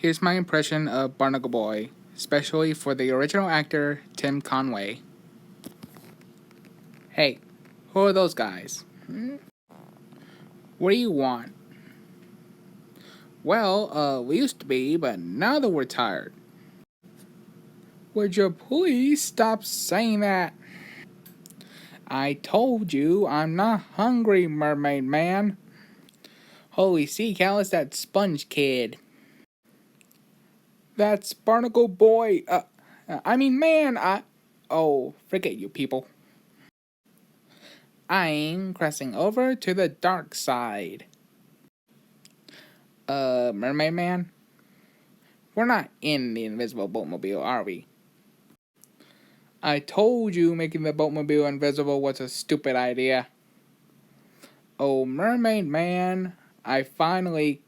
Here's my impression of Barnacle Boy, especially for the original actor, Tim Conway. Hey, who are those guys? What do you want? Well, we used to be, but now that we're tired. Would you please stop saying that? I told you I'm not hungry, mermaid man. Holy sea cow, it's that sponge kid. That's Barnacle Boy. Oh, forget you people. I'm crossing over to the dark side. Mermaid man? We're not in the invisible boatmobile, are we? I told you making the boatmobile invisible was a stupid idea. Oh, mermaid man, I finally